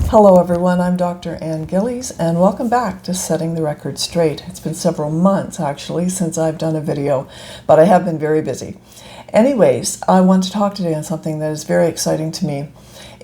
Hello everyone, I'm Dr. Ann Gillies and welcome back to Setting the Record Straight. It's been several months actually since I've done a video, but I have been very busy. Anyways, I want to talk today on something that is very exciting to me.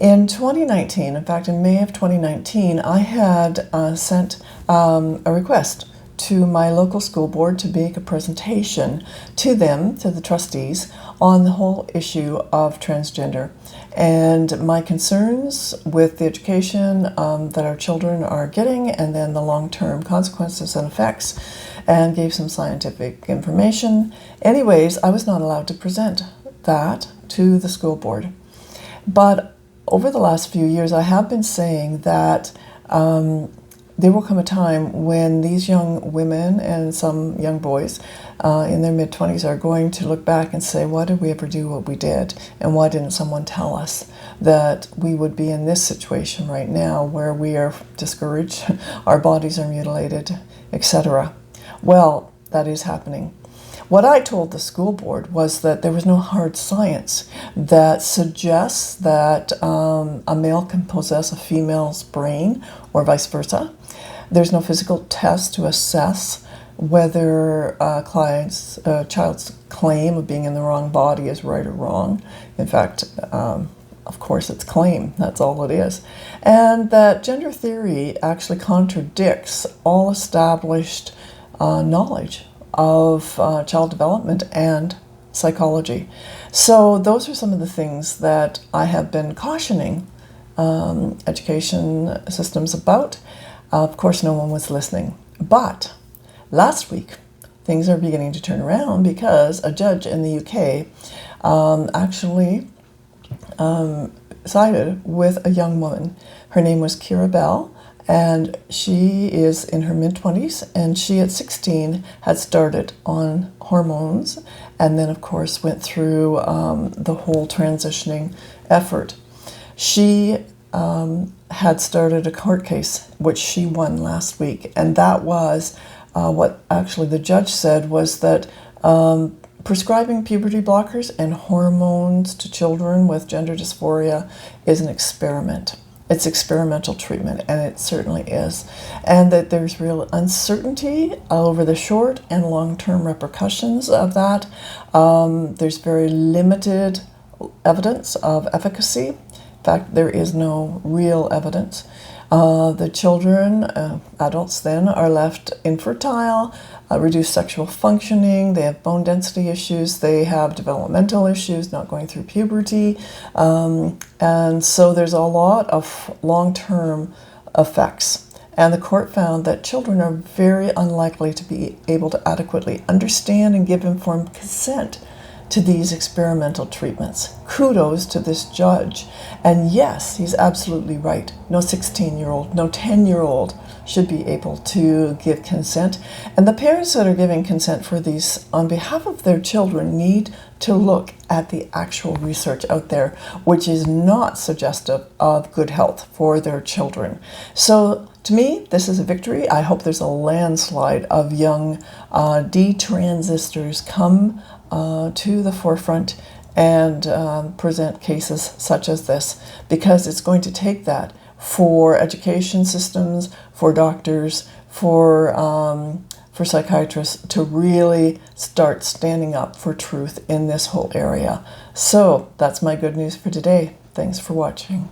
In 2019, in fact in May of 2019, I had sent a request to my local school board to make a presentation to them, to the trustees, on the whole issue of transgender and my concerns with the education that our children are getting, and then the long-term consequences and effects, and gave some scientific information. Anyways, I was not allowed to present that to the school board. But over the last few years, I have been saying that there will come a time when these young women and some young boys in their mid-20s are going to look back and say, why did we ever do what we did? And why didn't someone tell us that we would be in this situation right now where we are discouraged, our bodies are mutilated, etc. Well, that is happening. What I told the school board was that there was no hard science that suggests that a male can possess a female's brain or vice versa. There's no physical test to assess whether a child's claim of being in the wrong body is right or wrong. In fact, of course, it's claim. That's all it is. And that gender theory actually contradicts all established knowledge of child development and psychology. So those are some of the things that I have been cautioning education systems about. Of course, no one was listening. But last week, things are beginning to turn around because a judge in the UK actually sided with a young woman. Her name was Kira Bell, and she is in her mid-20s, and she at 16 had started on hormones and then, of course, went through the whole transitioning effort. She had started a court case, which she won last week, and that was what actually the judge said was that prescribing puberty blockers and hormones to children with gender dysphoria is an experiment. It's experimental treatment, and it certainly is. And that there's real uncertainty over the short and long-term repercussions of that. There's very limited evidence of efficacy. In fact, there is no real evidence. The children, adults then, are left infertile, reduced sexual functioning, they have bone density issues, they have developmental issues, not going through puberty, and so there's a lot of long-term effects. And the court found that children are very unlikely to be able to adequately understand and give informed consent to these experimental treatments. Kudos to this judge. And yes, he's absolutely right. No 16-year-old, no 10-year-old should be able to give consent. And the parents that are giving consent for these on behalf of their children need to look at the actual research out there, which is not suggestive of good health for their children. So to me, this is a victory. I hope there's a landslide of young detransistors come to the forefront and present cases such as this, because it's going to take that for education systems, for doctors, for psychiatrists to really start standing up for truth in this whole area. So that's my good news for today. Thanks for watching.